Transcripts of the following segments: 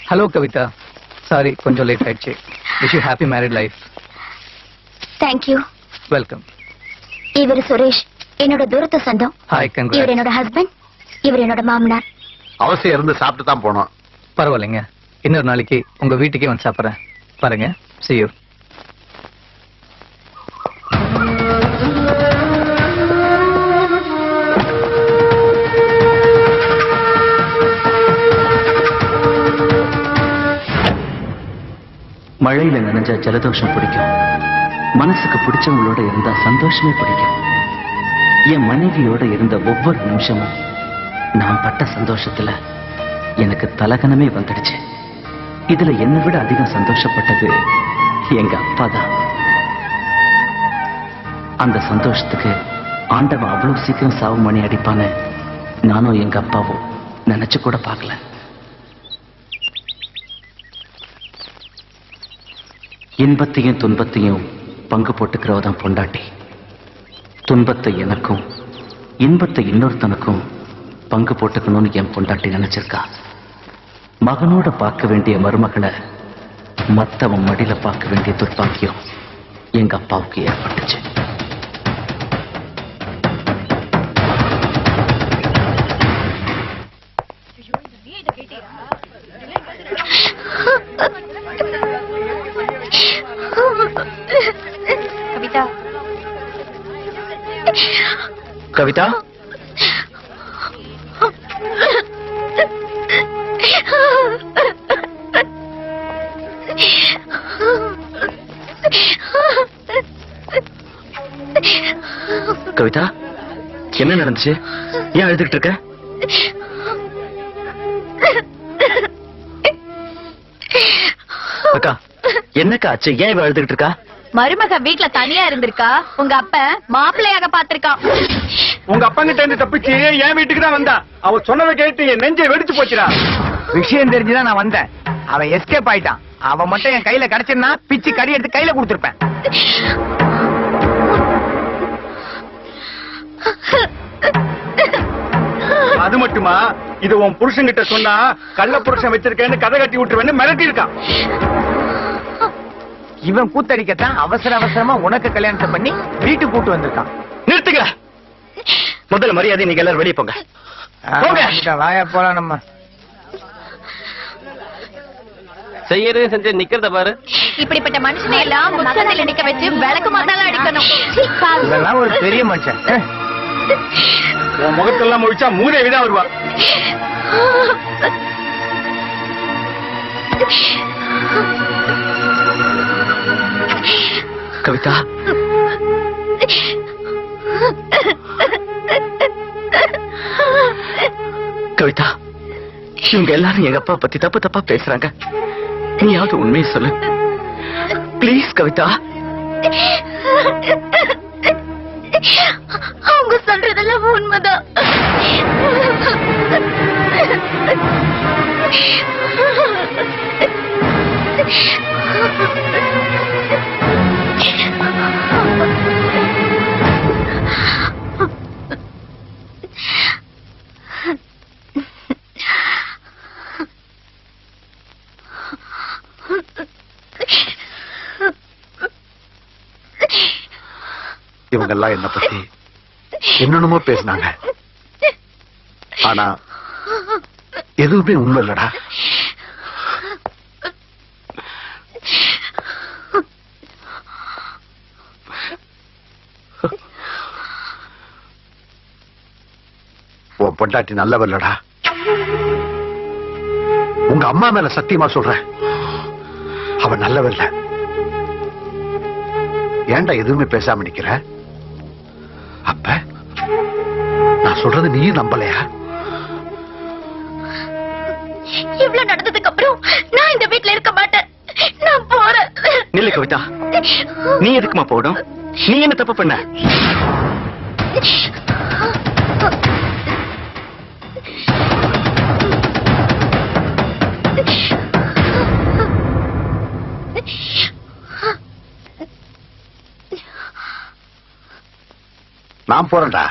Hello Kavitha, sorry கொஞ்சம் late ஆயிடுச்சு. Wish you happy married life. Thank you. Welcome. இவர் சுரேஷ், என்னோட தூரத்து சொந்தம். Hi, congrats. இவர் என்னோட ஹஸ்பண்ட், இவர் என்னோட மாமனார். அவசியம் இருந்து சாப்பிட்டு தான் போனோம். பரவாயில்லைங்க, இன்னொரு நாளைக்கு உங்க வீட்டுக்கே வந்து சாப்பிட்றேன். பாருங்க, see you. மழையில நனைஞ்சா ஜலதோஷம் பிடிக்கும், மனசுக்கு பிடிச்சவங்களோட இருந்தா சந்தோஷமே பிடிக்கும். என் மனைவியோட இருந்த ஒவ்வொரு நிமிஷமும் நான் பட்ட சந்தோஷத்துல எனக்கு தலகணமே வந்துடுச்சு. இதுல என்னை விட அதிகம் சந்தோஷப்பட்டது எங்க அப்பா தான். அந்த சந்தோஷத்துக்கு ஆண்டவன் அவ்வளவு சீக்கிரம் சாவு மணி அடிப்பான்னு நானும் எங்க அப்பாவும் நினைச்சு கூட பார்க்கல. இன்பத்தையும் துன்பத்தையும் பங்கு போட்டுக்கிறவதான் பொண்டாட்டி. துன்பத்தை எனக்கும் இன்பத்தை இன்னொருத்தனுக்கும் பங்கு போட்டுக்கணும்னு என் பொண்டாட்டி நினைச்சிருக்கா. மகனோட பார்க்க வேண்டிய மருமகளை மத்தவன் மடியில பார்க்க வேண்டிய துர்பாக்கியம் எங்க அப்பாவுக்கு ஏற்பட்டுச்சு. கவிதா, கவிதா, கவிதா, என்ன நடந்துச்சு? ஏன் அழுதுகிட்டு இருக்க? அக்கா, என்னக்கா ஆச்சு? ஏன் இவ அழுதுகிட்டு இருக்கா? மருமக வீட்டுல தனியா இருந்திருக்கா. உங்க அப்ப மாப்பிள்ளையாக பாத்திருக்கான். உங்க அப்பங்கிட்ட இருந்து தப்பிச்சு என் வீட்டுக்கு தான் வந்தா. அவ சொன்னதை கேட்டு என் நெஞ்சை வெடிச்சு போச்சுடா. விஷயம் தெரிஞ்சுதான் நான் வந்தேன். அவன் எஸ்கேப் ஆயிட்டான். அவன் மட்டும் என் கையில கிடைச்சிருந்தா பிச்சு கறி எடுத்து கையில கொடுத்திருப்பேன். அது மட்டுமா, இது உன் புருஷன் கிட்ட சொன்னா கள்ள புருஷன் வச்சிருக்கேன்னு கதை கட்டி விட்டுருவேன்னு மிரட்டி இருக்கான். இவன் கூத்தடிக்கத்தான் அவசர அவசரமா உனக்கு கல்யாணத்தை பண்ணி வீட்டுக்கு கூட்டு வந்திருக்கான். நிறுத்துங்க. முதல்ல மரியாதை, நீங்க எல்லாரும் வெளியே போங்க. வாயா போலாம். நம்ம செய்யறது செஞ்சு நிக்கிறத பாரு. இப்படிப்பட்ட மனுஷனை எல்லாம் முத்தனையில நிக்க வச்சு விளக்கு மாத்தால அடிக்கணும். இதெல்லாம் ஒரு பெரிய மனுஷன். உன் முகத்தெல்லாம் முடிச்சா மூதேவிதான் வருவா. கவிதா, கவிதா, இவங்க எல்லாரும் எங்க அப்பா பத்தி தப்பு தப்பா பேசுறாங்க. நீயாவது உண்மையை சொல்லு பிளீஸ். கவிதா, அவங்க சொல்றதெல்லாம் உண்மைதான். இவங்க எல்லாம் என்ன பத்தி என்னென்னமோ பேசினாங்க. ஆனா எதுவுமே உண்மை இல்லடா. உன் பொண்டாட்டி நல்லவல்லடா. உங்க அம்மா மேல சத்தியமா சொல்றேன், அவன் நல்லவல்ல. ஏன்டா எதுவுமே பேசாம நிக்கிற? அப்ப நான் சொல்றது நீயும் நம்பலையா? இவ்வளவு நடந்ததுக்கு அப்புறம் நான் இந்த வீட்டுல இருக்க மாட்டேன். நான் போறேன். நில்லு கவிதா, நீ எதுக்குமா போடும்? நீ என்ன தப்பு பண்ண? நான் போறேன்டா.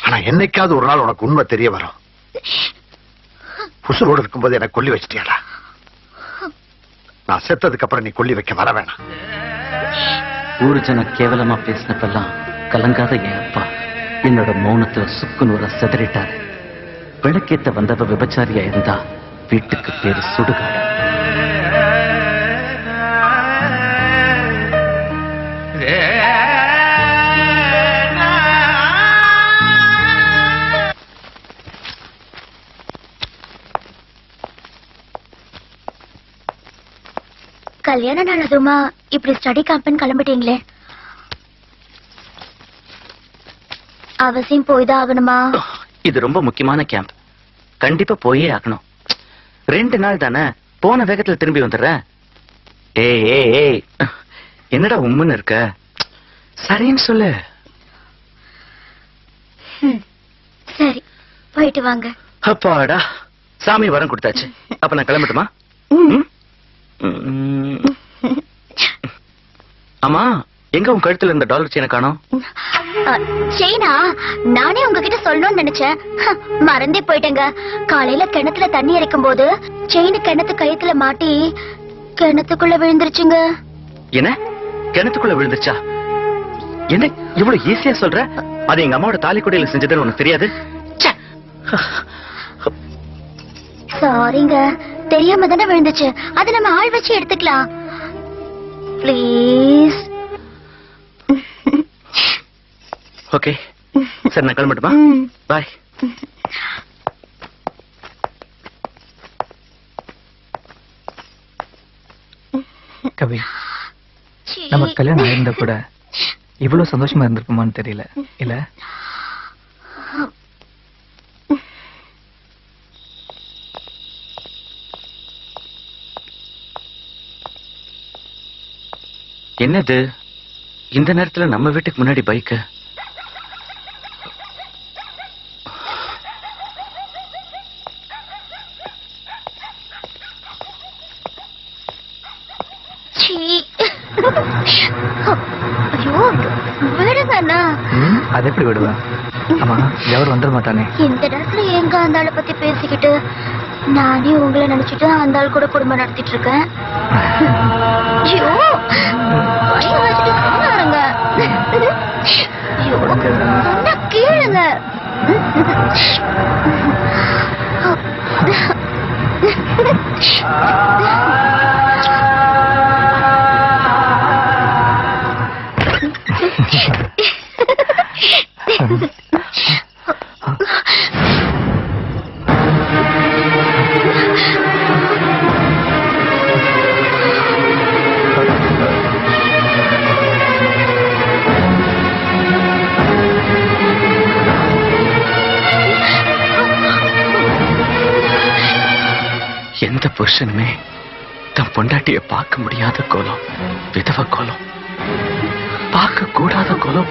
ஆனா என்னைக்காவது ஒரு நாள் உனக்கு உண்மை தெரிய வரும். உசுரோடு இருக்கும்போது எனக்கு கொல்லி வச்சிட்டியாடா. நான் செத்ததுக்கு அப்புறம் நீ கொல்லி வைக்க வர வேணாம். ஊரு ஜன கேவலமா பேசினப்பெல்லாம் கலங்காத என் அப்பா என்னோட மௌனத்துல சுக்கு நூற செதறிட்டாரு. விளக்கேத்த வந்தவ விபச்சாரியா இருந்தா வீட்டுக்கு பேரு சுடுகாடு. கல்யாண நாள் அதுமா இப்படி ஸ்டடி கேம்ப்னு கிளம்பிட்டீங்களே, அவசியம் போய்தான் ஆகணுமா? இது ரொம்ப முக்கியமான கேம்ப், கண்டிப்பா போயே ஆகணும். 2 நாள் தானே, போன வேகத்துல திரும்பி வந்துடுறேன். ஏய் ஏய் ஏய், என்னடா உம்முன்னு இருக்க? சரின்னு சொல்லு. சரி, போயிட்டு வாங்க. அப்பாடா, சாமி வரம் கொடுத்தாச்சு. அப்ப நான் கிளம்பட்டுமா? அம்மா, எங்க உன் கழுத்துல இருந்த டாலர் செயினை காணோம்? செயினா? நானே உங்ககிட்ட சொல்லணும்னு நினைச்சேன், மறந்தே போயிட்டேங்க. காலையில கிணத்துல தண்ணி இறைக்கும் போது செயின் கிணத்து கயித்துல மாட்டி கிணத்துக்குள்ள விழுந்துருச்சுங்க. என்ன, கிணத்துக்குள்ள விழுந்துச்சா? என்ன இவ்வளவு ஈஸியா சொல்ற? அது எங்க அம்மாவோட தாலி கொடையில செஞ்சதுன்னு உனக்கு தெரியாது? சாரிங்க, தெரியாம தானே விழுந்துச்சு. அதை நம்ம ஆள் வச்சு எடுத்துக்கலாம். ப்ளீஸ். ஓகே, சரி நான் கிளம்பட்டுமா? பாய். கவி, நம்ம கல்யாணம் ஆயிருந்தா கூட இவ்வளவு சந்தோஷமா இருந்திருக்குமான்னு தெரியல. இல்ல என்னது இந்த நேரத்துல நம்ம வீட்டுக்கு முன்னாடி பைக்கு? ஐயோ, விடுங்க அண்ணா. அது எப்படி விடுவேன்? ஆமா, எவர் வந்துட மாட்டானே. இந்த நேரத்துல எங்க அந்த ஆளை பத்தி பேசிக்கிட்டு, நானே உங்களை நினைச்சிட்டு அந்த ஆள் கூட குடும்பம் நடத்திட்டு இருக்கேன். ஐயோ, கையை வச்சுட்டு சொன்னாருங்க. ஐயோ, சொன்னா கேளுங்க. எந்த புருஷனுமே தன் பொண்டாட்டிய பார்க்க முடியாத கோலம் விதவ கோலம், பார்க்க கூடாத கோலம்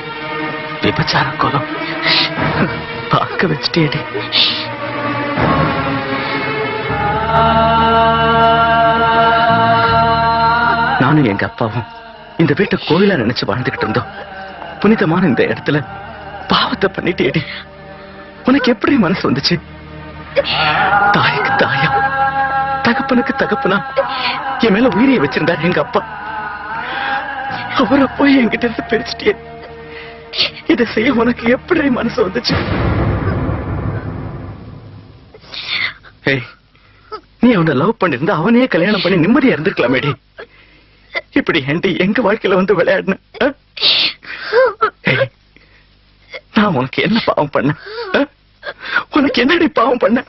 விபச்சார கோலம். பார்க்க வச்சுட்டேடி. நானும் எங்க அப்பாவும் இந்த வீட்டை கோயிலா நினைச்சு வாழ்ந்துகிட்டு இருந்தோம். புனிதமான இந்த இடத்துல பாவத்தை பண்ணிட்டேடி. உனக்கு எப்படி மனசு வந்துச்சு? தாய்க்கு தாயா, தகப்பனுக்கு தகப்பனா என் மேல உயிரியை வச்சிருந்தார் எங்க அப்பா. அவரை போய் என்கிட்ட இருந்து பிரிச்சுட்டே. இதை செய்ய உனக்கு எப்படி மனசு வந்துச்சு? நீ அவனை லவ் பண்ணிருந்தா அவனையே கல்யாணம் பண்ணி நிம்மதியா இருந்திருக்கலாமேடி. இப்படி ஏண்டி எங்க வாழ்க்கையில வந்து விளையாடுன? நான் உனக்கு என்ன பாவம் பண்ண? உனக்கு என்னடி பாவம் பண்ண?